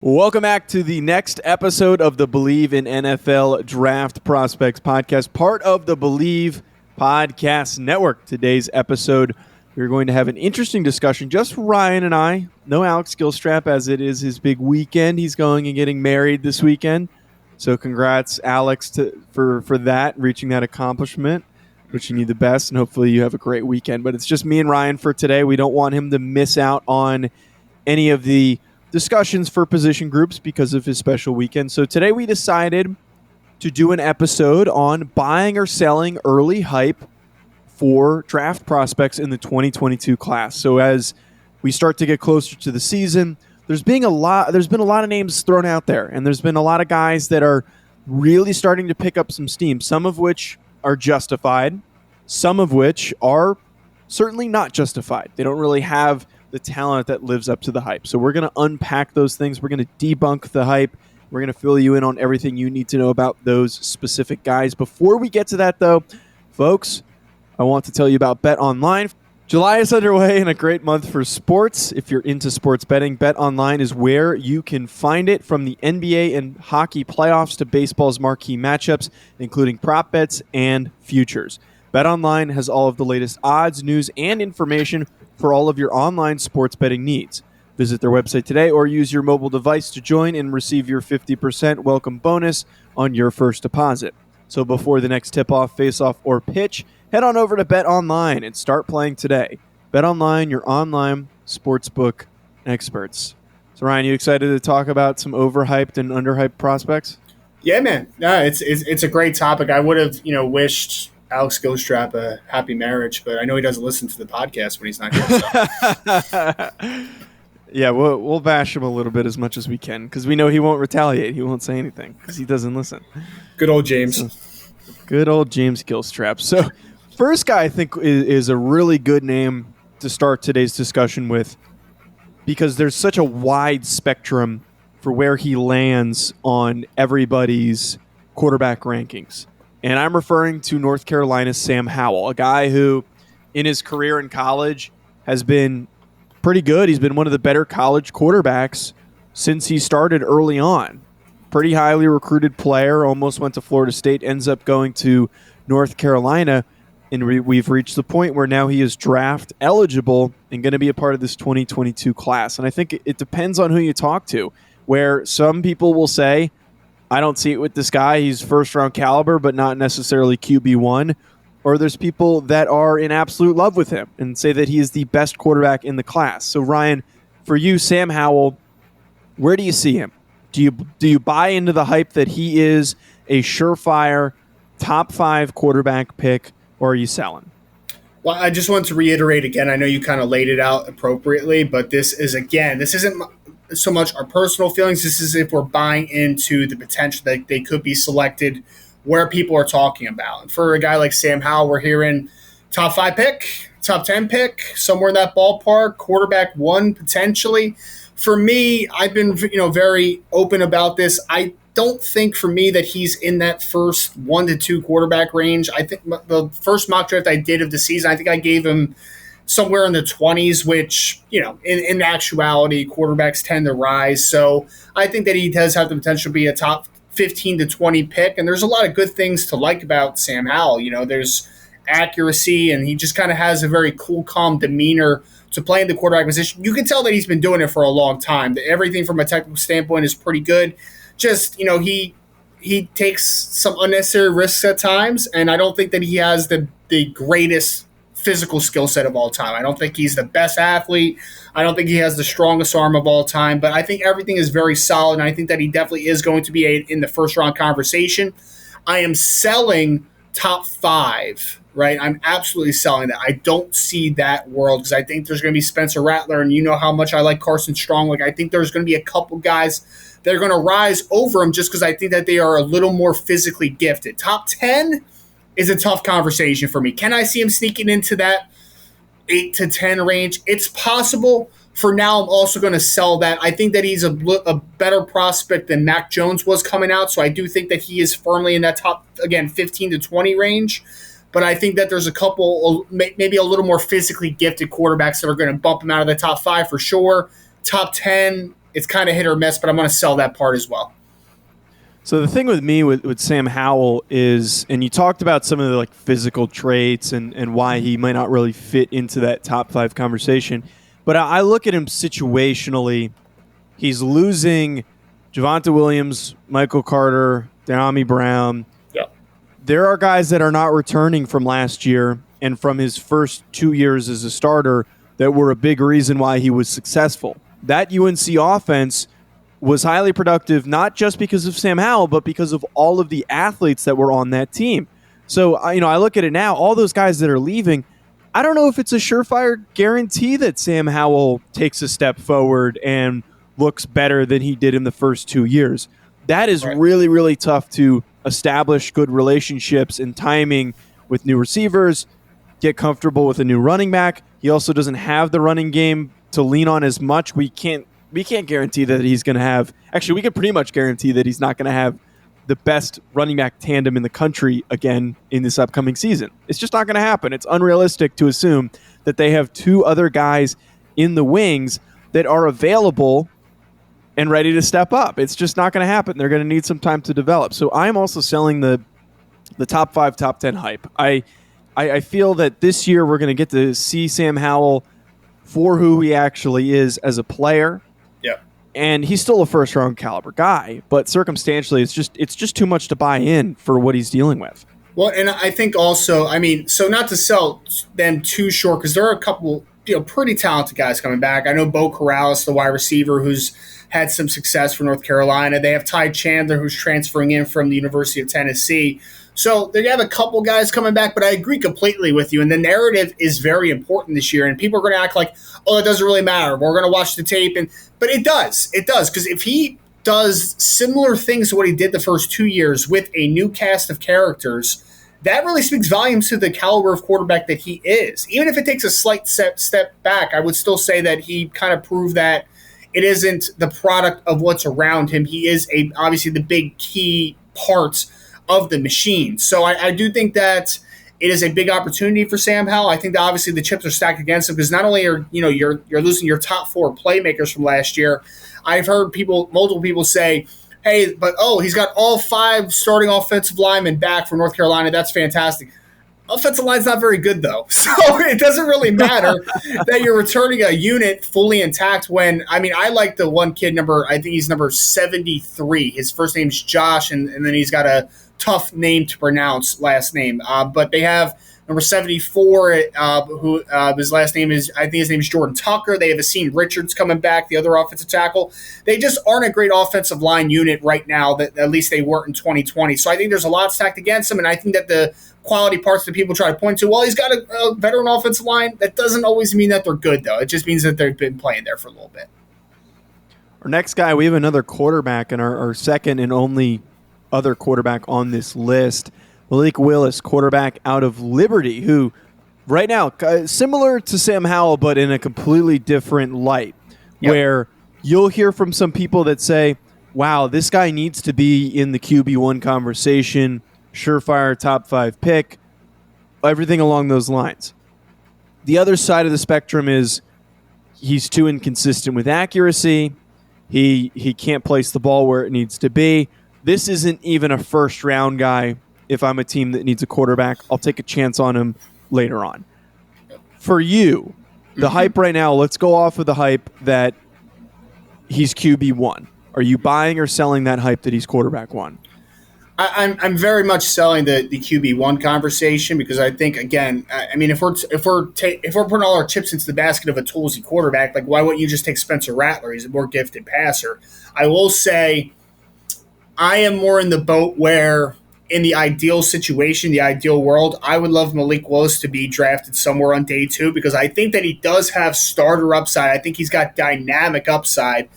Welcome back to the next episode of the Believe in NFL Draft Prospects podcast, part of the Believe Podcast Network. Today's episode, we're going to have an interesting discussion. Just Ryan and I. No Alex Gilstrap, as it is his big weekend. He's going and getting married this weekend. So congrats, Alex, for that, reaching that accomplishment. Wishing you the best, and hopefully you have a great weekend. But it's just me and Ryan for today. We don't want him to miss out on any of the discussions for position groups because of his special weekend. So today we decided to do an episode on buying or selling early hype for draft prospects in the 2022 class. So as we start to get closer to the season, there's been a lot of names thrown out there, and there's been a lot of guys that are really starting to pick up some steam, some of which are justified, some of which are certainly not justified. They don't really have the talent that lives up to the hype. So we're going to unpack those things. We're going to debunk the hype. We're going to fill you in on everything you need to know about those specific guys. Before we get to that, though, folks, I want to tell you about Bet Online. July is underway and a great month for sports. If you're into sports betting, Bet Online is where you can find it, from the NBA and hockey playoffs to baseball's marquee matchups, including prop bets and futures. Bet Online has all of the latest odds, news, and information for all of your online sports betting needs. Visit their website today or use your mobile device to join and receive your 50% welcome bonus on your first deposit. So before the next tip-off, face-off, or pitch, head on over to Bet Online and start playing today. Bet Online, your online sportsbook experts. So Ryan, you excited to talk about some overhyped and underhyped prospects? Yeah, man. No, it's a great topic. I would have, wished Alex Gilstrap a happy marriage, but I know he doesn't listen to the podcast when he's not here. So. Yeah, we'll bash him a little bit as much as we can because we know he won't retaliate. He won't say anything because he doesn't listen. Good old James. Good old James Gilstrap. So first guy I think is a really good name to start today's discussion with, because there's such a wide spectrum for where he lands on everybody's quarterback rankings. And I'm referring to North Carolina's Sam Howell, a guy who in his career in college has been pretty good. He's been one of the better college quarterbacks since he started early on. Pretty highly recruited player, almost went to Florida State, ends up going to North Carolina, and we've reached the point where now he is draft eligible and going to be a part of this 2022 class. And I think it depends on who you talk to, where some people will say, I don't see it with this guy. He's first-round caliber, but not necessarily QB1. Or there's people that are in absolute love with him and say that he is the best quarterback in the class. So, Ryan, for you, Sam Howell, where do you see him? Do you buy into the hype that he is a surefire top 5 quarterback pick, or are you selling? Well, I just want to reiterate again, I know you kind of laid it out appropriately, but this isn't so much our personal feelings. This is if we're buying into the potential that they could be selected where people are talking about. And for a guy like Sam Howell, we're hearing top 5 pick, top 10 pick, somewhere in that ballpark, quarterback 1 potentially. For me, I've been very open about this. I don't think for me that he's in that first 1 to 2 quarterback range. I think the first mock draft I did of the season, I think I gave him somewhere in the 20s, which, in actuality, quarterbacks tend to rise. So I think that he does have the potential to be a top 15 to 20 pick. And there's a lot of good things to like about Sam Howell. There's accuracy, and he just kind of has a very cool, calm demeanor to play in the quarterback position. You can tell that he's been doing it for a long time. Everything from a technical standpoint is pretty good. Just, he takes some unnecessary risks at times, and I don't think that he has the greatest physical skill set of all time. I don't think he's the best athlete. I don't think he has the strongest arm of all time, but I think everything is very solid, and I think that he definitely is going to be in the first-round conversation. I am selling top 5, right? I'm absolutely selling that. I don't see that world because I think there's going to be Spencer Rattler, and you know how much I like Carson Strong. I think there's going to be a couple guys that are going to rise over him just because I think that they are a little more physically gifted. Top 10 is a tough conversation for me. Can I see him sneaking into that 8 to 10 range? It's possible. For now, I'm also going to sell that. I think that he's a better prospect than Mac Jones was coming out, so I do think that he is firmly in that top, again, 15 to 20 range. But I think that there's a couple, maybe a little more physically gifted quarterbacks that are going to bump him out of the top 5 for sure. Top 10 it's kind of hit or miss, but I'm going to sell that part as well. So the thing with me with Sam Howell is, and you talked about some of the like physical traits and why he might not really fit into that top 5 conversation, but I look at him situationally. He's losing Javonte Williams, Michael Carter, De'Ami Brown. Yeah. There are guys that are not returning from last year and from his first 2 years as a starter that were a big reason why he was successful. That UNC offense was highly productive, not just because of Sam Howell, but because of all of the athletes that were on that team. So, I look at it now, all those guys that are leaving, I don't know if it's a surefire guarantee that Sam Howell takes a step forward and looks better than he did in the first 2 years. That is really, really tough to establish good relationships and timing with new receivers, get comfortable with a new running back. He also doesn't have the running game to lean on as much. We can't guarantee that he's going to have – actually, we can pretty much guarantee that he's not going to have the best running back tandem in the country again in this upcoming season. It's just not going to happen. It's unrealistic to assume that they have 2 other guys in the wings that are available and ready to step up. It's just not going to happen. They're going to need some time to develop. So I'm also selling the top 5, top 10 hype. I feel that this year we're going to get to see Sam Howell for who he actually is as a player. Yeah. And he's still a first-round caliber guy, but circumstantially it's just too much to buy in for what he's dealing with. Well, and I think also, so not to sell them too short, because there are a couple pretty talented guys coming back. I know Bo Corrales, the wide receiver, who's had some success for North Carolina. They have Ty Chandler, who's transferring in from the University of Tennessee. So they have a couple guys coming back, but I agree completely with you. And the narrative is very important this year. And people are going to act like, oh, it doesn't really matter. We're going to watch the tape. But it does. It does. Because if he does similar things to what he did the first 2 years with a new cast of characters, that really speaks volumes to the caliber of quarterback that he is. Even if it takes a slight step back, I would still say that he kind of proved that it isn't the product of what's around him. He is obviously the big key parts of the machine. So I do think that it is a big opportunity for Sam Howell. I think that obviously the chips are stacked against him because not only are you're losing your top 4 playmakers from last year. I've heard multiple people say, hey, but he's got all 5 starting offensive linemen back from North Carolina. That's fantastic. Offensive line's not very good, though. So it doesn't really matter that you're returning a unit fully intact when, I like the one kid I think he's number 73. His first name's Josh, and then he's got a tough name to pronounce last name. But they have number 74, who his last name is, I think his name is Jordan Tucker. They have Asim Richards coming back, the other offensive tackle. They just aren't a great offensive line unit right now, that at least they weren't in 2020. So I think there's a lot stacked against them, and I think that the quality parts that people try to point to, well, he's got a veteran offensive line. That doesn't always mean that they're good, though. It just means that they've been playing there for a little bit. Our next guy, we have another quarterback, and our second and only other quarterback on this list, Malik Willis, quarterback out of Liberty, who right now, similar to Sam Howell, but in a completely different light, where you'll hear from some people that say, wow, this guy needs to be in the QB1 conversation, surefire top 5 pick, everything along those lines. The other side of the spectrum is he's too inconsistent with accuracy. He can't place the ball where it needs to be. This isn't even a first-round guy. If I'm a team that needs a quarterback, I'll take a chance on him later on. For you, the hype right now, let's go off of the hype that he's QB1. Are you buying or selling that hype that he's quarterback 1? I'm very much selling the QB1 conversation because I think, again, if we're putting all our chips into the basket of a toolsy quarterback, like why wouldn't you just take Spencer Rattler? He's a more gifted passer. I will say I am more in the boat where in the ideal situation, the ideal world, I would love Malik Willis to be drafted somewhere on day 2 because I think that he does have starter upside. I think he's got dynamic upside.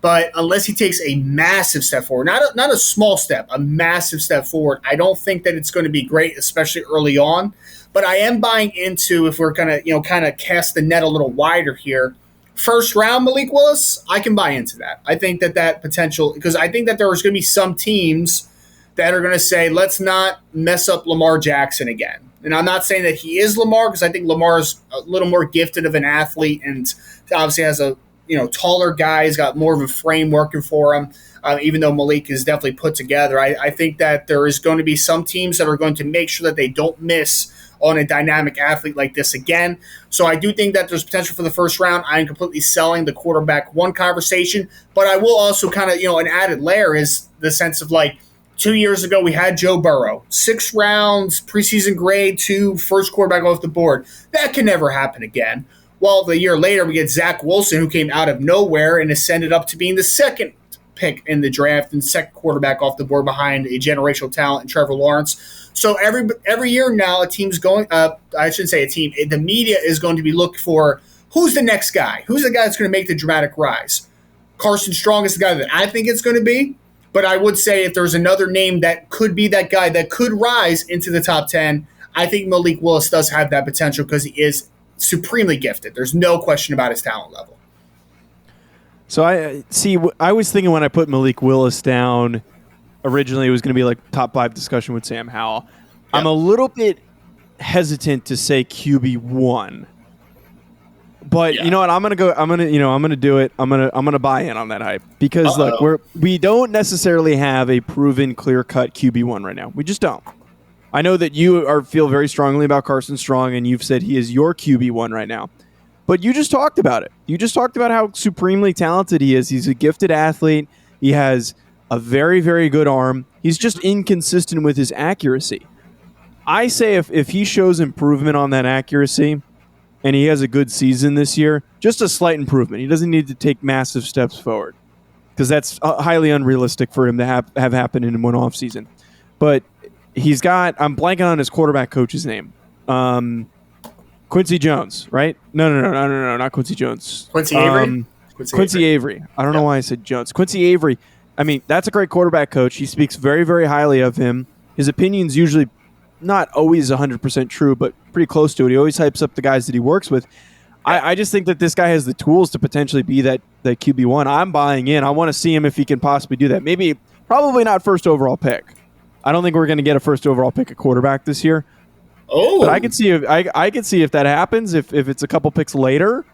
But unless he takes a massive step forward, not a small step, a massive step forward, I don't think that it's going to be great, especially early on. But I am buying into, if we're going to kind of cast the net a little wider here, first round Malik Willis, I can buy into that. I think that potential, because I think that there's going to be some teams that are going to say, let's not mess up Lamar Jackson again. And I'm not saying that he is Lamar, because I think Lamar is a little more gifted of an athlete and obviously has a taller guy. He's got more of a frame working for him. Even though Malik is definitely put together, I think that there is going to be some teams that are going to make sure that they don't miss on a dynamic athlete like this again. So I do think that there's potential for the first round. I am completely selling the quarterback one conversation, but I will also kind of, an added layer is the sense of 2 years ago we had Joe Burrow, 6 rounds, preseason grade, 2, first quarterback off the board. That can never happen again. Well, the year later we get Zach Wilson, who came out of nowhere and ascended up to being the second pick in the draft and second quarterback off the board behind a generational talent in Trevor Lawrence. So every year now, a team's going. I shouldn't say a team. The media is going to be looking for who's the next guy. Who's the guy that's going to make the dramatic rise? Carson Strong is the guy that I think it's going to be. But I would say if there's another name that could be that guy that could rise into the top 10, I think Malik Willis does have that potential because he is supremely gifted. There's no question about his talent level. So I was thinking when I put Malik Willis down, originally it was going to be top 5 discussion with Sam Howell. Yep. I'm a little bit hesitant to say QB1. But you know what? I'm going to do it. I'm going to buy in on that hype because look, we don't necessarily have a proven clear-cut QB1 right now. We just don't. I know that you feel very strongly about Carson Strong and you've said he is your QB1 right now. But you just talked about it. You just talked about how supremely talented he is. He's a gifted athlete. He has a very, very good arm. He's just inconsistent with his accuracy. I say if he shows improvement on that accuracy and he has a good season this year, just a slight improvement. He doesn't need to take massive steps forward because that's highly unrealistic for him to have happen in one offseason. But he's got – I'm blanking on his quarterback coach's name. Quincy Jones, right? No, not Quincy Jones. Quincy Avery? Quincy Avery. I don't know why I said Jones. Quincy Avery. I mean, that's a great quarterback coach. He speaks very, very highly of him. His opinion's usually not always 100% true, but pretty close to it. He always hypes up the guys that he works with. I just think that this guy has the tools to potentially be that QB1. I'm buying in. I want to see him if he can possibly do that. Probably not first overall pick. I don't think we're going to get a first overall pick at quarterback this year. Oh, but I can see if that happens. If it's a couple picks later,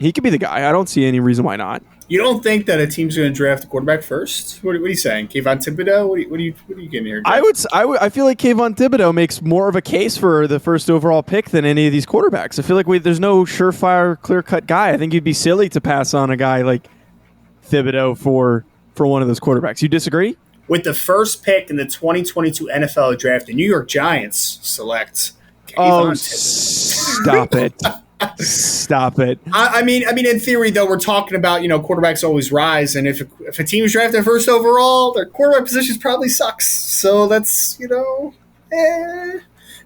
he could be the guy. I don't see any reason why not. You don't think that a team's going to draft a quarterback first? What are you saying, Kayvon Thibodeau? What are you getting here? I feel like Kayvon Thibodeau makes more of a case for the first overall pick than any of these quarterbacks. I feel like there's no surefire, clear-cut guy. I think you'd be silly to pass on a guy like Thibodeau for one of those quarterbacks. You disagree? With the first pick in the 2022 NFL Draft, the New York Giants select Kayvon Stop it. Stop it. I mean, in theory, though, we're talking about, quarterbacks always rise. And if a team is drafted first overall, their quarterback position probably sucks. So that's,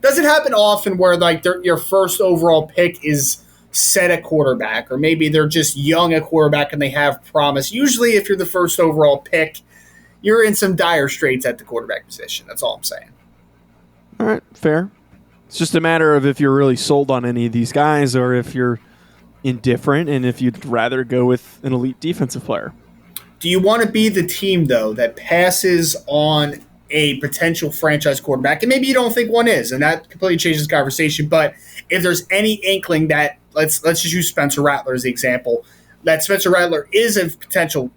doesn't happen often where, your first overall pick is set at quarterback. Or maybe they're just young at quarterback and they have promise. Usually, if you're the first overall pick, you're in some dire straits at the quarterback position. That's all I'm saying. All right, fair. It's just a matter of if you're really sold on any of these guys or if you're indifferent and if you'd rather go with an elite defensive player. Do you want to be the team, though, that passes on a potential franchise quarterback? And maybe you don't think one is, and that completely changes the conversation. But if there's any inkling that, let's just use Spencer Rattler as the example, that Spencer Rattler is a potential,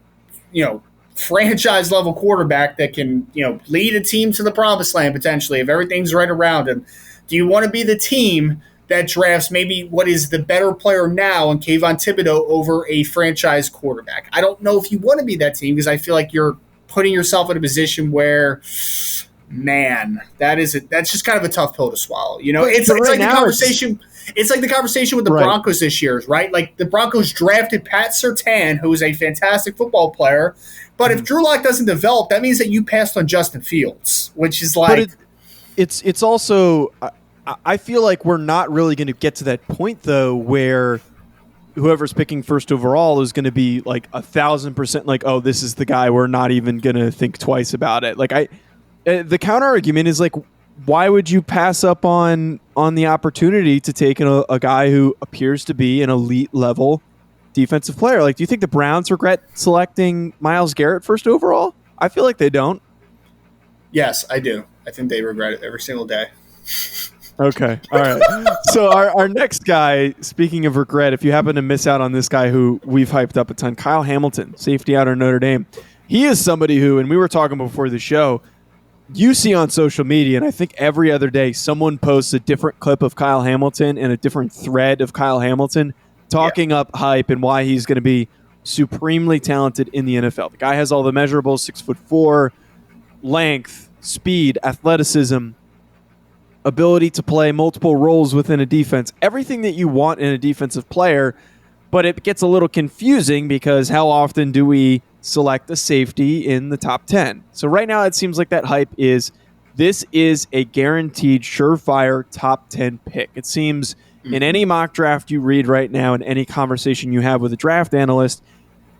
franchise level quarterback that can, lead a team to the promised land potentially if everything's right around him. Do you want to be the team that drafts maybe what is the better player now in Kayvon Thibodeau over a franchise quarterback? I don't know if you want to be that team because I feel like you're putting yourself in a position where, man, that's just kind of a tough pill to swallow. It's like the conversation. It's like the conversation with the Broncos this year, right? Like the Broncos drafted Pat Surtain, who is a fantastic football player. But if Drew Lock doesn't develop, that means that you passed on Justin Fields, which is like... It's also... I feel like we're not really going to get to that point, though, where whoever's picking first overall is going to be like 1,000% like, oh, this is the guy. We're not even going to think twice about it. The counter argument is like, why would you pass up on the opportunity to take a guy who appears to be an elite level defensive player? Do you think the Browns regret selecting Myles Garrett first overall? I feel like they don't. Yes, I do. I think they regret it every single day. Okay. All right. So our next guy, speaking of regret, if you happen to miss out on this guy who we've hyped up a ton, Kyle Hamilton, safety out of Notre Dame. He is somebody who, and we were talking before the show, you see on social media, and I think every other day someone posts a different clip of Kyle Hamilton and a different thread of Kyle Hamilton talking up hype and why he's going to be supremely talented in the NFL. The guy has all the measurables, 6'4", length, speed, athleticism, ability to play multiple roles within a defense, everything that you want in a defensive player, but it gets a little confusing because how often do we select a safety in the top 10? So right now it seems like that hype is this is a guaranteed surefire top 10 pick. It seems in any mock draft you read right now, in any conversation you have with a draft analyst,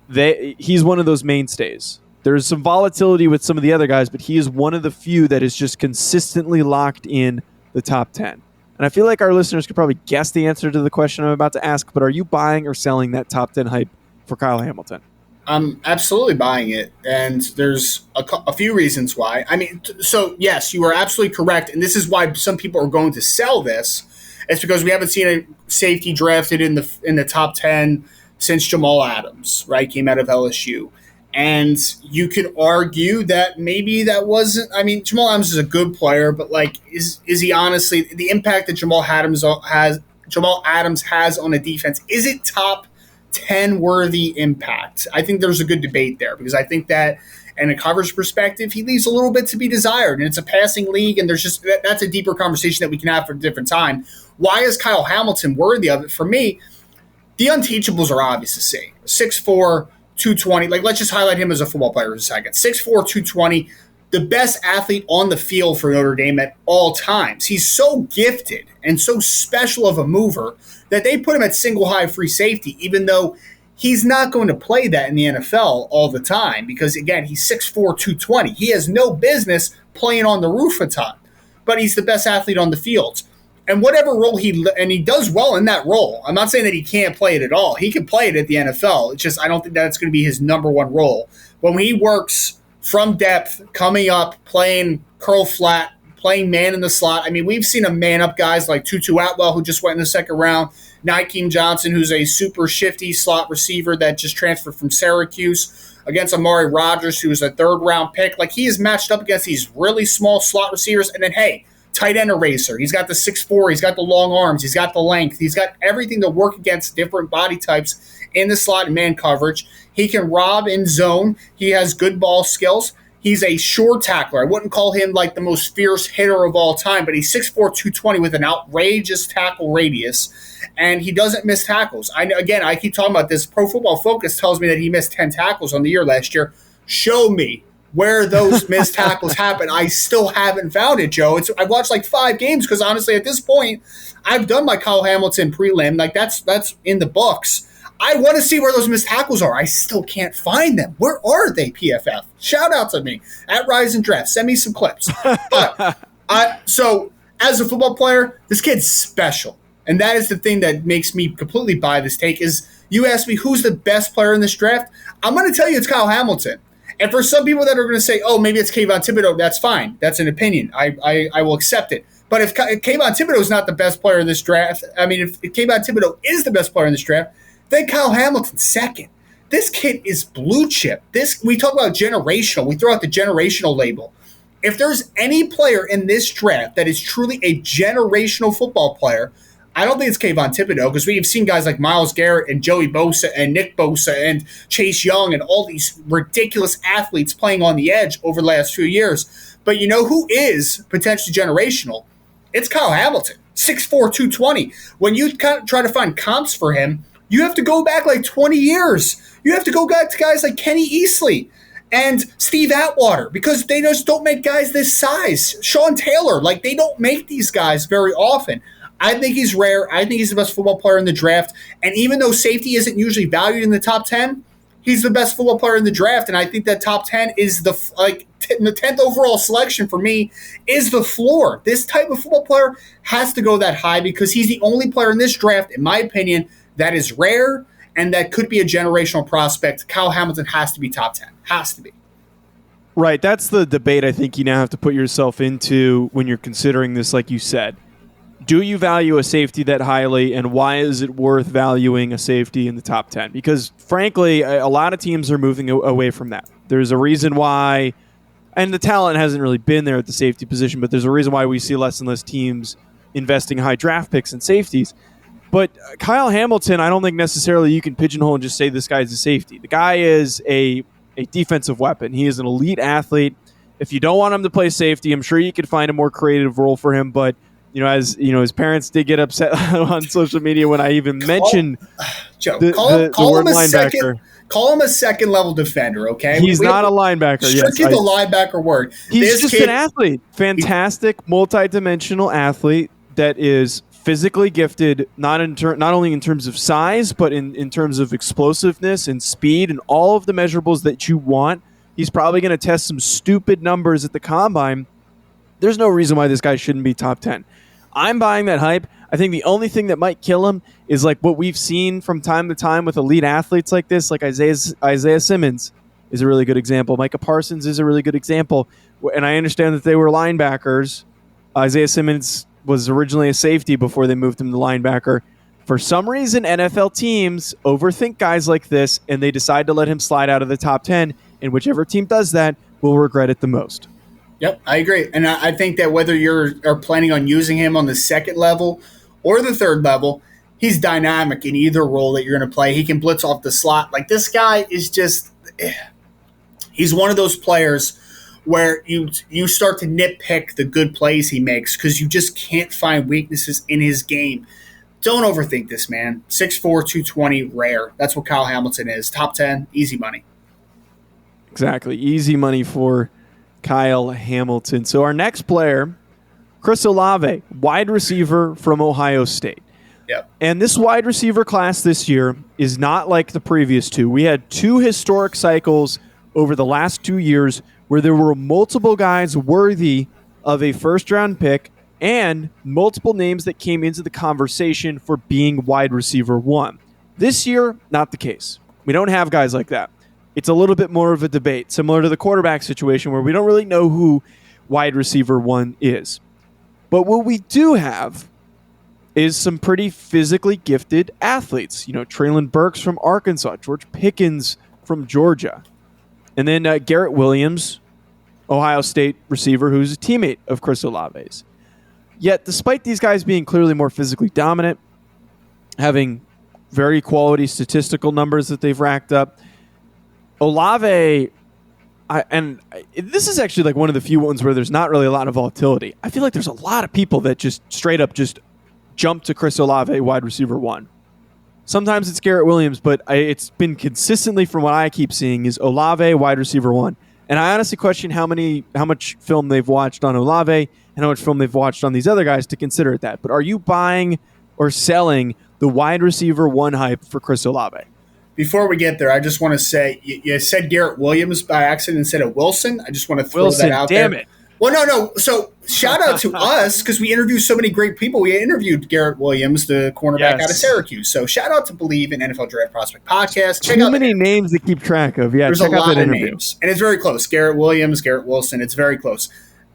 he's one of those mainstays. There's some volatility with some of the other guys, but he is one of the few that is just consistently locked in the top 10. And I feel like our listeners could probably guess the answer to the question I'm about to ask, but are you buying or selling that top 10 hype for Kyle Hamilton? I'm absolutely buying it, and there's a few reasons why. I mean, so yes, you are absolutely correct, and this is why some people are going to sell this. It's because we haven't seen a safety drafted in the top 10 since Jamal Adams, right? Came out of LSU. And you could argue that maybe that wasn't – I mean, Jamal Adams is a good player, but, like, is he honestly – the impact that Jamal Adams has on a defense, is it top 10 worthy impact? I think there's a good debate there because I think that in a coverage perspective, he leaves a little bit to be desired, and it's a passing league, and there's just – that's a deeper conversation that we can have for a different time. Why is Kyle Hamilton worthy of it? For me, the unteachables are obvious to see. 6'4", 220. Like, let's just highlight him as a football player for a second. 6'4", 220, the best athlete on the field for Notre Dame at all times. He's so gifted and so special of a mover that they put him at single high free safety, even though he's not going to play that in the NFL all the time because, again, he's 6'4", 220. He has no business playing on the roof a ton, but he's the best athlete on the field. And whatever role he does well in that role. I'm not saying that he can't play it at all. He can play it at the NFL. It's just I don't think that's going to be his number one role. But when he works from depth, coming up, playing curl flat, playing man in the slot. I mean, we've seen him man up guys like Tutu Atwell, who just went in the second round, Nykeem Johnson, who's a super shifty slot receiver that just transferred from Syracuse, against Amari Rodgers, who was a third-round pick. Like, he is matched up against these really small slot receivers. And then, hey, tight end eraser. He's got the 6'4", he's got the long arms, he's got the length, he's got everything to work against different body types in the slot and man coverage. He can rob in zone. He has good ball skills. He's a sure tackler. I wouldn't call him like the most fierce hitter of all time, but he's 6'4", 220 with an outrageous tackle radius, and he doesn't miss tackles. I keep talking about this. Pro Football Focus tells me that he missed 10 tackles on the year last year. Show me where those missed tackles happen. I still haven't found it, Joe. I've watched like 5 games because honestly, at this point, I've done my Kyle Hamilton prelim. Like that's in the books. I want to see where those missed tackles are. I still can't find them. Where are they, PFF? Shout out to me at Rise and Draft. Send me some clips. So as a football player, this kid's special. And that is the thing that makes me completely buy this take is you ask me who's the best player in this draft. I'm going to tell you it's Kyle Hamilton. And for some people that are going to say, oh, maybe it's Kayvon Thibodeau, that's fine. That's an opinion. I will accept it. But if Kayvon Thibodeau is not the best player in this draft, I mean, if Kayvon Thibodeau is the best player in this draft, then Kyle Hamilton's second. This kid is blue chip. We talk about generational. We throw out the generational label. If there's any player in this draft that is truly a generational football player, I don't think it's Kayvon Thibodeau because we've seen guys like Myles Garrett and Joey Bosa and Nick Bosa and Chase Young and all these ridiculous athletes playing on the edge over the last few years. But you know who is potentially generational? It's Kyle Hamilton, 6'4", 220. When you try to find comps for him, you have to go back like 20 years. You have to go back to guys like Kenny Easley and Steve Atwater because they just don't make guys this size. Sean Taylor, like they don't make these guys very often. I think he's rare. I think he's the best football player in the draft. And even though safety isn't usually valued in the top 10, he's the best football player in the draft. And I think that top 10 is the 10th overall selection for me is the floor. This type of football player has to go that high because he's the only player in this draft, in my opinion, that is rare and that could be a generational prospect. Kyle Hamilton has to be top 10. Has to be. Right. That's the debate I think you now have to put yourself into when you're considering this, like you said. do you value a safety that highly, and why is it worth valuing a safety in the top 10? Because, frankly, a lot of teams are moving away from that. There's a reason why, and the talent hasn't really been there at the safety position, but there's a reason why we see less and less teams investing high draft picks in safeties. But Kyle Hamilton, I don't think necessarily you can pigeonhole and just say this guy's a safety. The guy is a defensive weapon. He is an elite athlete. If you don't want him to play safety, I'm sure you could find a more creative role for him, but as you know, his parents did get upset on social media when I even mentioned call him a linebacker. Call him a second level defender, okay? He's not a linebacker. Strictly the linebacker word. He's just an athlete. Fantastic, multi-dimensional athlete that is physically gifted, not only in terms of size, but in terms of explosiveness and speed and all of the measurables that you want. He's probably going to test some stupid numbers at the combine. There's no reason why this guy shouldn't be top 10. I'm buying that hype. I think the only thing that might kill him is like what we've seen from time to time with elite athletes like this, like Isaiah Simmons is a really good example. Micah Parsons is a really good example. And I understand that they were linebackers. Isaiah Simmons was originally a safety before they moved him to linebacker. For some reason, NFL teams overthink guys like this, and they decide to let him slide out of the top 10, and whichever team does that will regret it the most. Yep, I agree. And I think that whether you're planning on using him on the second level or the third level, he's dynamic in either role that you're going to play. He can blitz off the slot. Like, this guy is just – he's one of those players where you start to nitpick the good plays he makes because you just can't find weaknesses in his game. Don't overthink this, man. 6'4", 220, rare. That's what Kyle Hamilton is. Top 10, easy money. Exactly. Easy money for Kyle Hamilton. So our next player, Chris Olave, wide receiver from Ohio State. Yep. And this wide receiver class this year is not like the previous two. We had two historic cycles over the last 2 years where there were multiple guys worthy of a first-round pick and multiple names that came into the conversation for being wide receiver one. This year, not the case. We don't have guys like that. It's a little bit more of a debate, similar to the quarterback situation where we don't really know who wide receiver one is. But what we do have is some pretty physically gifted athletes. You know, Treylon Burks from Arkansas, George Pickens from Georgia, and then Garrett Williams, Ohio State receiver, who's a teammate of Chris Olave's. Yet, despite these guys being clearly more physically dominant, having very quality statistical numbers that they've racked up, Olave, this is actually like one of the few ones where there's not really a lot of volatility. I feel like there's a lot of people that just straight up just jump to Chris Olave, wide receiver one. Sometimes it's Garrett Williams, but it's been consistently, from what I keep seeing, is Olave, wide receiver one. And I honestly question how much film they've watched on Olave and how much film they've watched on these other guys to consider it that. But are you buying or selling the wide receiver one hype for Chris Olave? Before we get there, I just want to say, you said Garrett Williams by accident instead of Wilson. I just want to throw that out there. Damn it. Well, no. So shout out to us because we interviewed so many great people. We interviewed Garrett Williams, the cornerback out of Syracuse. So shout out to Believe in NFL Draft Prospect Podcast. Check out many names to keep track of. Yeah, there's check a out lot that of interview. names, and it's very close. Garrett Williams, Garrett Wilson. It's very close.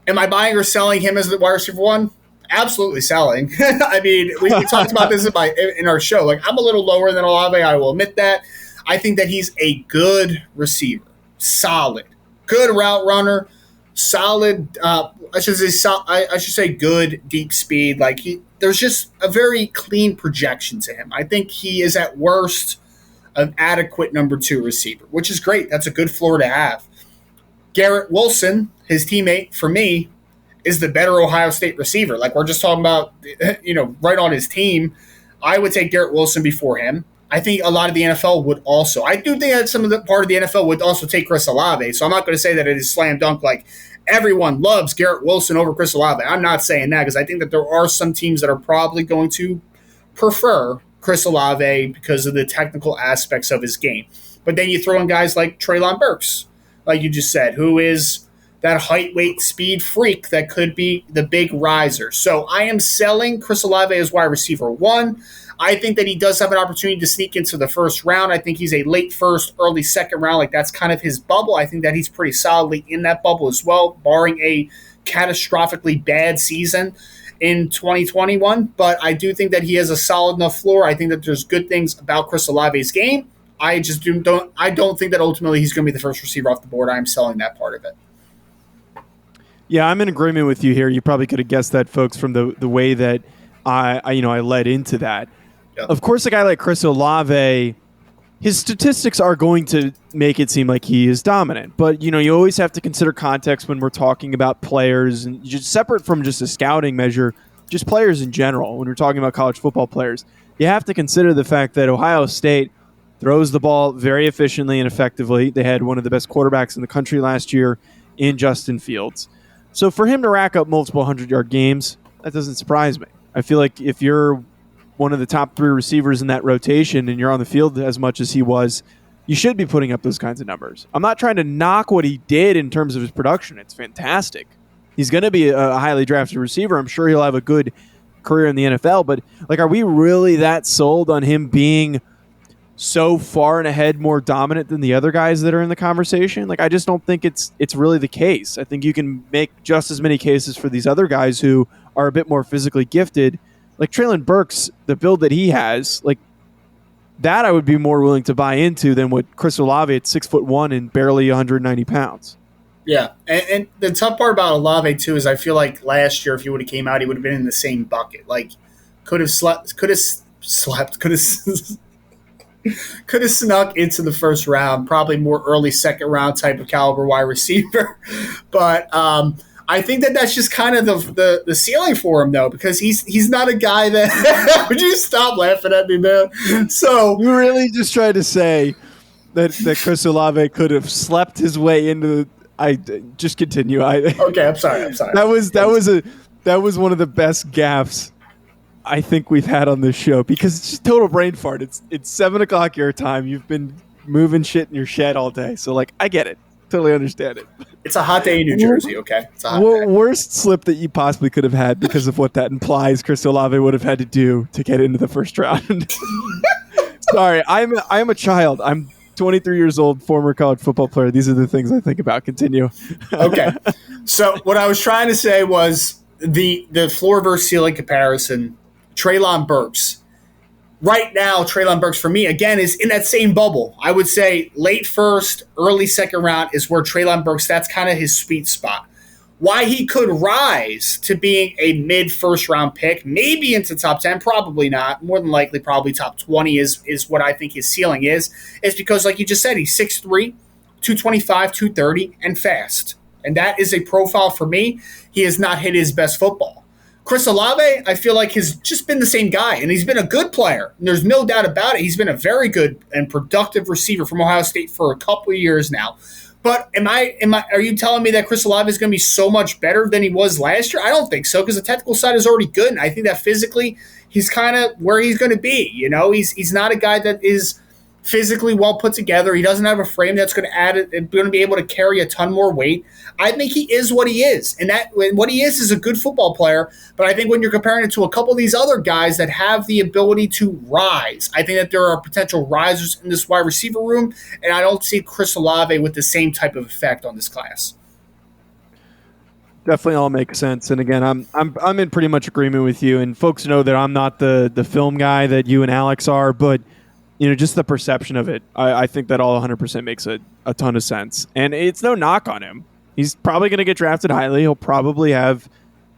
Am I buying or selling him as the wide receiver one? Absolutely selling. I mean, we talked about this in our show. Like, I'm a little lower than Olave. I will admit that. I think that he's a good receiver, solid, good route runner, solid. I should say good deep speed. Like, there's just a very clean projection to him. I think he is at worst an adequate number 2 receiver, which is great. That's a good floor to have. Garrett Wilson, his teammate, for me, is the better Ohio State receiver. Like, we're just talking about, right on his team. I would take Garrett Wilson before him. I think a lot of the NFL would also. I do think that some of the part of the NFL would also take Chris Olave. So I'm not going to say that it is slam dunk like everyone loves Garrett Wilson over Chris Olave. I'm not saying that because I think that there are some teams that are probably going to prefer Chris Olave because of the technical aspects of his game. But then you throw in guys like Treylon Burks, like you just said, who is that height, weight, speed freak that could be the big riser. So I am selling Chris Olave as wide receiver one. I think that he does have an opportunity to sneak into the first round. I think he's a late first, early second round. Like, that's kind of his bubble. I think that he's pretty solidly in that bubble as well, barring a catastrophically bad season. in 2021, but I do think that he has a solid enough floor. I think that there's good things about Chris Olave's game. I just don't think that ultimately he's going to be the first receiver off the board. I'm selling that part of it. Yeah, I'm in agreement with you here. You probably could have guessed that, folks, from the way that I led into that. Yep. Of course, a guy like Chris Olave, his statistics are going to make it seem like he is dominant. But, you always have to consider context when we're talking about players, and just separate from just a scouting measure, just players in general. When we're talking about college football players, you have to consider the fact that Ohio State throws the ball very efficiently and effectively. They had one of the best quarterbacks in the country last year in Justin Fields. So for him to rack up multiple 100-yard games, that doesn't surprise me. I feel like if you're one of the top 3 receivers in that rotation and you're on the field as much as he was, you should be putting up those kinds of numbers. I'm not trying to knock what he did in terms of his production. It's fantastic. He's going to be a highly drafted receiver. I'm sure he'll have a good career in the NFL, but are we really that sold on him being so far and ahead more dominant than the other guys that are in the conversation? I just don't think it's really the case. I think you can make just as many cases for these other guys who are a bit more physically gifted. Like Treylon Burks, the build that he has, that I would be more willing to buy into than what Chris Olave at 6'1" and barely 190 pounds. Yeah, and the tough part about Olave too is I feel like last year if he would have came out, he would have been in the same bucket. Could have snuck into the first round, probably more early second round type of caliber wide receiver. But I think that's just kind of the ceiling for him, though, because he's not a guy that – would you stop laughing at me, man? So you really just tried to say that Chris Olave could have slept his way into – just continue. Okay, I'm sorry. That was one of the best gaffes I think we've had on this show, because it's just total brain fart. It's 7 o'clock your time. You've been moving shit in your shed all day. So, I get it. Totally understand it. It's a hot day in New Jersey, okay? It's a hot day. Worst slip that you possibly could have had because of what that implies Chris Olave would have had to do to get into the first round. Sorry, I'm a child. I'm 23 years old, former college football player. These are the things I think about. Continue. Okay. So what I was trying to say was the floor versus ceiling comparison, Treylon Burks. Right now, Treylon Burks, for me, again, is in that same bubble. I would say late first, early second round is where Treylon Burks, that's kind of his sweet spot. Why he could rise to being a mid-first round pick, maybe into top 10, probably not. More than likely, probably top 20 is what I think his ceiling is because, like you just said, he's 6'3", 225, 230, and fast. And that is a profile for me. He has not hit his best football. Chris Olave, I feel like, has just been the same guy, and he's been a good player. And there's no doubt about it. He's been a very good and productive receiver from Ohio State for a couple of years now. But are you telling me that Chris Olave is going to be so much better than he was last year? I don't think so, because the technical side is already good, and I think that physically he's kind of where he's going to be. He's not a guy that is physically well put together. He doesn't have a frame that's going to be able to carry a ton more weight. I think he is what he is, and what he is a good football player. But I think when you're comparing it to a couple of these other guys that have the ability to rise, I think that there are potential risers in this wide receiver room, and I don't see Chris Olave with the same type of effect on this class. Definitely all makes sense. And again, I'm in pretty much agreement with you. And folks know that I'm not the film guy that you and Alex are, but just the perception of it, I think that all 100% makes a ton of sense. And it's no knock on him. He's probably going to get drafted highly. He'll probably have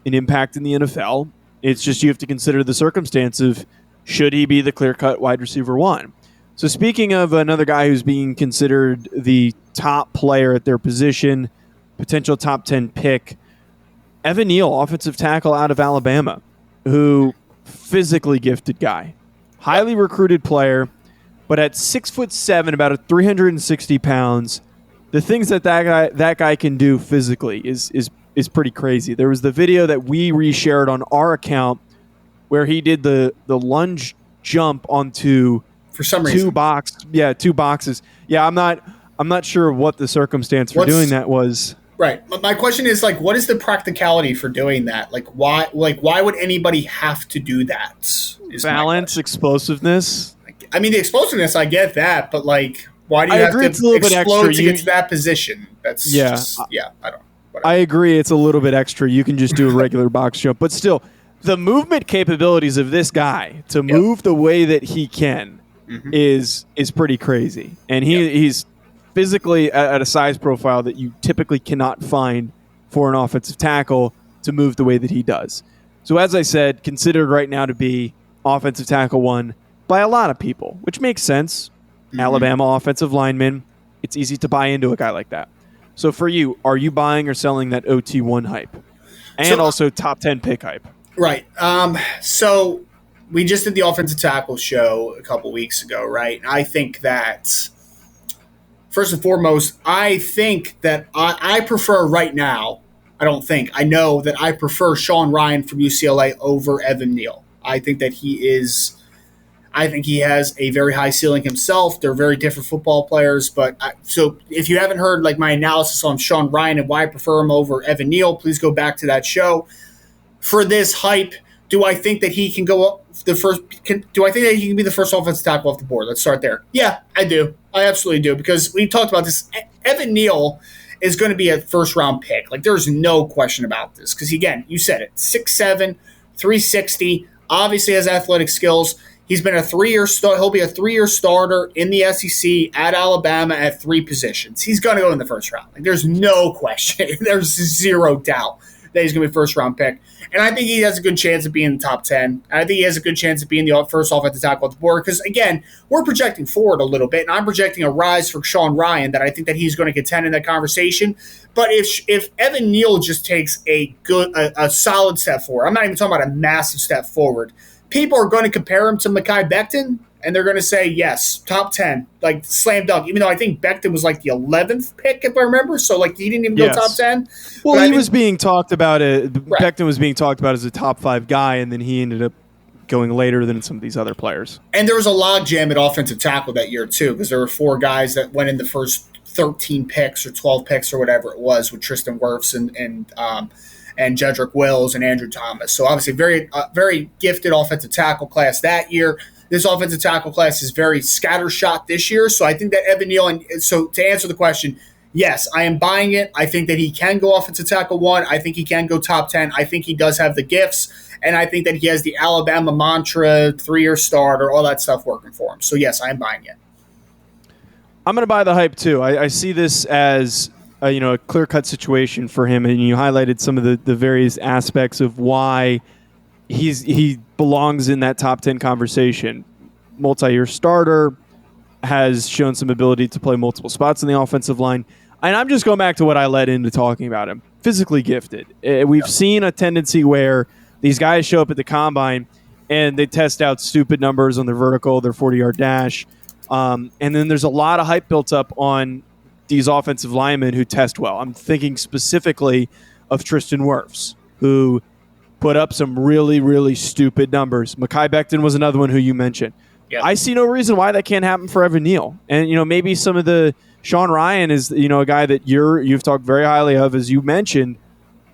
an impact in the NFL. It's just you have to consider the circumstance of should he be the clear-cut wide receiver 1. So speaking of another guy who's being considered the top player at their position, potential top 10 pick, Evan Neal, offensive tackle out of Alabama, who physically gifted guy, highly recruited player, but at 6'7", about 360 pounds, the things that guy can do physically is pretty crazy. There was the video that we reshared on our account where he did the lunge jump onto for some reason two boxes. Yeah, I'm not sure what the circumstance for doing that was. Right. My question is what is the practicality for doing that? Why would anybody have to do that? Balance, explosiveness. I mean, the explosiveness, I get that, but why do you have to explode to get to that position? That's I don't. Whatever. I agree. It's a little bit extra. You can just do a regular box jump, but still, the movement capabilities of this guy to move the way that he can is pretty crazy. And he's physically at a size profile that you typically cannot find for an offensive tackle to move the way that he does. So as I said, considered right now to be offensive tackle 1 by a lot of people, which makes sense. Alabama offensive lineman. It's easy to buy into a guy like that. So for you, are you buying or selling that OT1 hype? And also top 10 pick hype? Right. So we just did the offensive tackle show a couple weeks ago, right? I think that, first and foremost, I think that I prefer right now, I know that I prefer Sean Ryan from UCLA over Evan Neal. I think that he has a very high ceiling himself. They're very different football players. So if you haven't heard like my analysis on Sean Ryan and why I prefer him over Evan Neal, please go back to that show. For this hype, do I think that he can go up the first? Do I think that he can be the first offensive tackle off the board? Let's start there. Yeah, I do. I absolutely do, because we talked about this. Evan Neal is going to be a first-round pick. Like, there's no question about this, because, again, you said it, 6'7", 360, obviously has athletic skills. He's been a 3-year start. He'll be a 3-year starter in the SEC at Alabama at 3 positions. He's going to go in the first round. Like, there's no question. There's zero doubt that he's going to be a first-round pick. And I think he has a good chance of being in the top 10. I think he has a good chance of being the first offensive tackle off the board because, again, we're projecting forward a little bit, and I'm projecting a rise for Sean Ryan that I think that he's going to contend in that conversation. But if Evan Neal just takes a solid step forward, I'm not even talking about a massive step forward, people are going to compare him to Mekhi Becton, and they're going to say, yes, top 10, like slam dunk, even though I think Becton was like the 11th pick, if I remember. So, like, he didn't even go top 10. Well, he was being talked about. Becton was being talked about as a top 5 guy, and then he ended up going later than some of these other players. And there was a logjam at offensive tackle that year, too, because there were 4 guys that went in the first 13 picks or 12 picks or whatever it was with Tristan Wirfs and Jedrick Wills and Andrew Thomas. So, obviously, very gifted offensive tackle class that year. This offensive tackle class is very scattershot this year. So I think that Evan Neal, and so to answer the question, yes, I am buying it. I think that he can go offensive tackle 1. I think he can go top 10. I think he does have the gifts. And I think that he has the Alabama mantra, 3-year starter, all that stuff working for him. So yes, I am buying it. I'm going to buy the hype too. I see this as a clear-cut situation for him. And you highlighted some of the various aspects of why he belongs in that top 10 conversation. Multi-year starter, has shown some ability to play multiple spots in the offensive line. And I'm just going back to what I led into talking about him. Physically gifted. We've seen a tendency where these guys show up at the combine and they test out stupid numbers on their vertical, their 40-yard dash. And then there's a lot of hype built up on these offensive linemen who test well. I'm thinking specifically of Tristan Wirfs, who put up some really, really stupid numbers. Mekhi Becton was another one who you mentioned. Yep. I see no reason why that can't happen for Evan Neal. And, maybe some of the Sean Ryan is, a guy that you've talked very highly of, as you mentioned.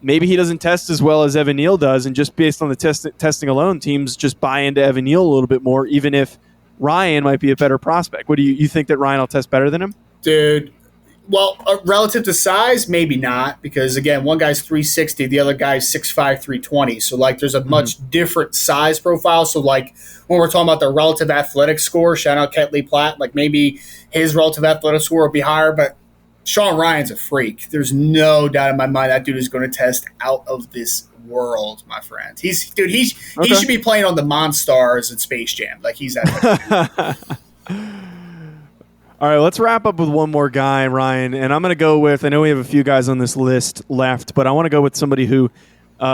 Maybe he doesn't test as well as Evan Neal does, and just based on the testing alone, teams just buy into Evan Neal a little bit more, even if Ryan might be a better prospect. What do you think that Ryan will test better than him? Dude, well, relative to size, maybe not, because, again, one guy's 360, the other guy's 6'5", 320. So, there's a much different size profile. So, when we're talking about the relative athletic score, shout out Ketley Platt, maybe his relative athletic score will be higher, but Sean Ryan's a freak. There's no doubt in my mind that dude is going to test out of this world, my friend. He should be playing on the Monstars in Space Jam. He's that. All right, let's wrap up with one more guy, Ryan. And I'm going to go with, I know we have a few guys on this list left, but I want to go with somebody who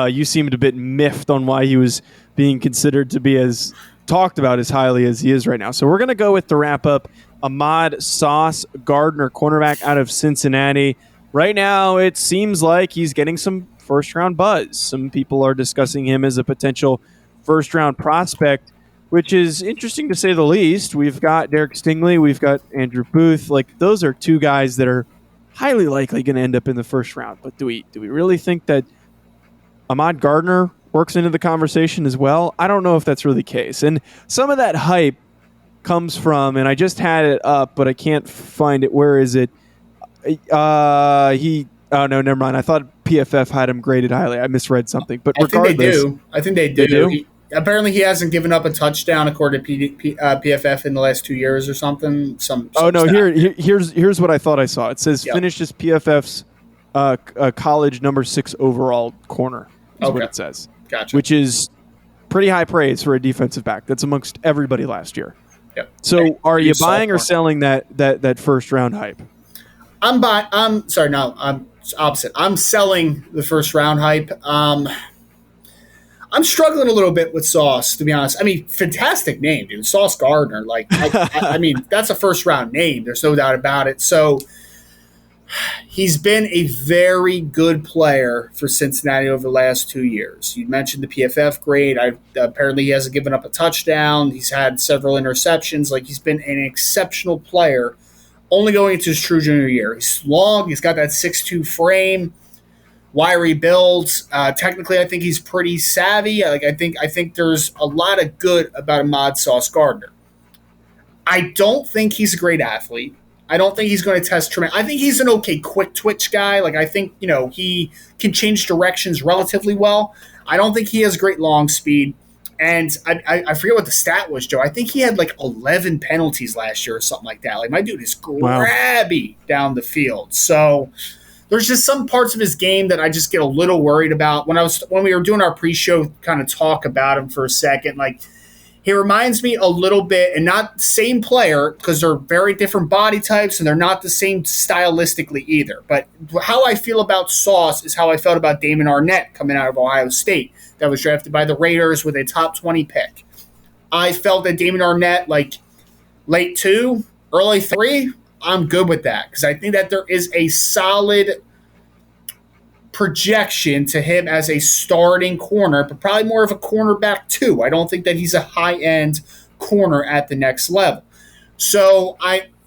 you seemed a bit miffed on why he was being considered to be as talked about as highly as he is right now. So we're going to go with, to wrap up, Ahmad Sauce Gardner, cornerback out of Cincinnati. Right now, it seems like he's getting some first-round buzz. Some people are discussing him as a potential first-round prospect, which is interesting to say the least. We've got Derek Stingley. We've got Andrew Booth. Those are 2 guys that are highly likely going to end up in the first round. But do we really think that Ahmad Gardner works into the conversation as well? I don't know if that's really the case. And some of that hype comes from, and I just had it up, but I can't find it. Where is it? Oh, no, never mind. I thought PFF had him graded highly. I misread something, but regardless, I think they do. Apparently, he hasn't given up a touchdown according to PFF in the last 2 years or something. Here's what I thought I saw. It says finished as PFF's college number 6 overall corner. Is what it says. Gotcha. Which is pretty high praise for a defensive back. That's amongst everybody last year. Yep. So, are you buying or selling that first round hype? I'm buying. I'm opposite. I'm selling the first round hype. I'm struggling a little bit with Sauce, to be honest. I mean, fantastic name, dude. Sauce Gardner. Like, I mean, that's a first round name. There's no doubt about it. So he's been a very good player for Cincinnati over the last 2 years. You mentioned the PFF grade. Apparently he hasn't given up a touchdown. He's had several interceptions. Like, he's been an exceptional player, only going into his true junior year. He's long. He's got that 6'2" frame. Wiry builds. Technically, I think he's pretty savvy. Like, I think there's a lot of good about Ahmad Sauce Gardner. I don't think he's a great athlete. I don't think he's going to test tremendous. I think he's an okay quick twitch guy. Like, I think, he can change directions relatively well. I don't think he has great long speed. And I forget what the stat was, Joe. I think he had like 11 penalties last year or something like that. Like, my dude is grabby down the field. So there's just some parts of his game that I just get a little worried about. When we were doing our pre-show kind of talk about him for a second, like, he reminds me a little bit, and not same player because they're very different body types and they're not the same stylistically either. But how I feel about Sauce is how I felt about Damon Arnett coming out of Ohio State that was drafted by the Raiders with a top 20 pick. I felt that Damon Arnett, like late 2, early 3, I'm good with that because I think that there is a solid projection to him as a starting corner, but probably more of a cornerback too. I don't think that he's a high-end corner at the next level. So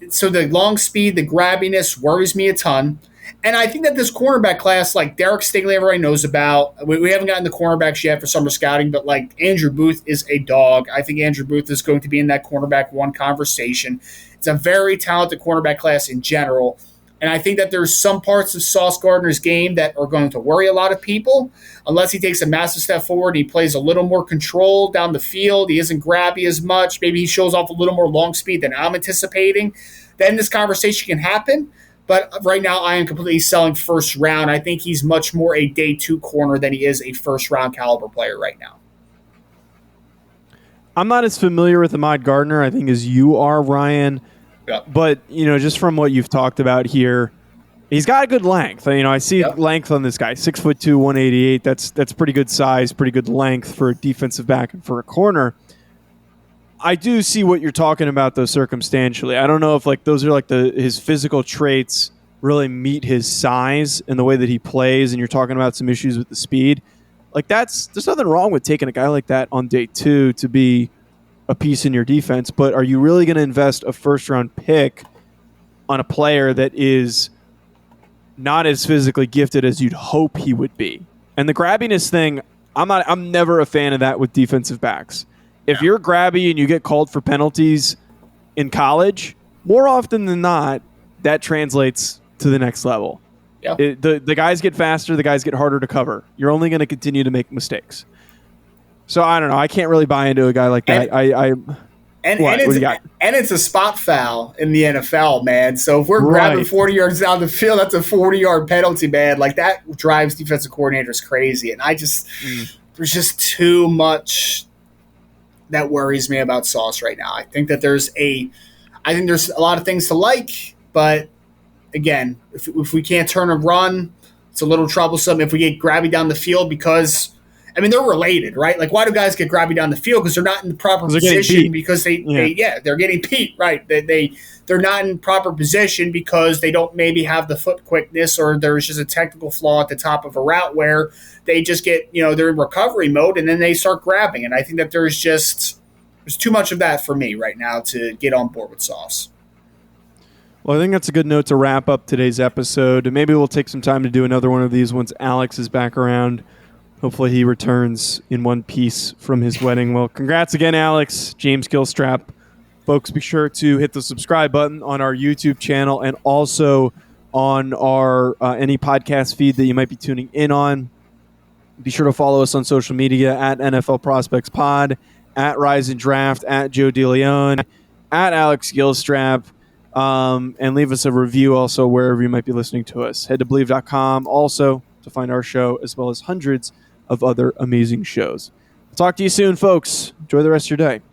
the long speed, the grabbiness worries me a ton. And I think that this cornerback class, like Derek Stingley, everybody knows about. We haven't gotten the cornerbacks yet for summer scouting, but like Andrew Booth is a dog. I think Andrew Booth is going to be in that cornerback 1 conversation. It's a very talented cornerback class in general. And I think that there's some parts of Sauce Gardner's game that are going to worry a lot of people unless he takes a massive step forward. He plays a little more control down the field. He isn't grabby as much. Maybe he shows off a little more long speed than I'm anticipating. Then this conversation can happen. But right now I am completely selling first round. I think he's much more a day 2 corner than he is a first round caliber player right now. I'm not as familiar with Ahmad Gardner, I think, as you are, Ryan. Yeah. But, just from what you've talked about here, he's got a good length. I see length on this guy, 6'2", 188. That's pretty good size, pretty good length for a defensive back and for a corner. I do see what you're talking about, though, circumstantially. I don't know if those are his physical traits really meet his size and the way that he plays, and you're talking about some issues with the speed. There's nothing wrong with taking a guy like that on day 2 to be a piece in your defense, but are you really going to invest a first-round pick on a player that is not as physically gifted as you'd hope he would be? And the grabbiness thing, I'm never a fan of that with defensive backs. If you're grabby and you get called for penalties in college, more often than not, that translates to the next level. Yeah. The guys get faster, the guys get harder to cover. You're only going to continue to make mistakes. So I don't know. I can't really buy into a guy like that. And it's a spot foul in the NFL, man. So if we're grabbing 40 yards down the field, that's a 40-yard penalty, man. Like, that drives defensive coordinators crazy. And there's just too much that worries me about Sauce right now. I think there's a lot of things to like, but again, if we can't turn and run, it's a little troublesome. If we get grabby down the field because they're related, right? Like, why do guys get grabby down the field? Because they're not in the proper position because they're getting beat, right? They're not in proper position because they don't maybe have the foot quickness, or there's just a technical flaw at the top of a route where they just get, they're in recovery mode and then they start grabbing. And I think that there's too much of that for me right now to get on board with Sauce. Well, I think that's a good note to wrap up today's episode. And maybe we'll take some time to do another one of these once Alex is back around. Hopefully he returns in one piece from his wedding. Well, congrats again, Alex. James Gilstrap. Folks, be sure to hit the subscribe button on our YouTube channel and also on our any podcast feed that you might be tuning in on. Be sure to follow us on social media at NFL Prospects Pod, at Rise and Draft, at Joe DeLeone, at Alex Gilstrap, and leave us a review also wherever you might be listening to us. Head to Believe.com also to find our show as well as hundreds of other amazing shows. Talk to you soon, folks. Enjoy the rest of your day.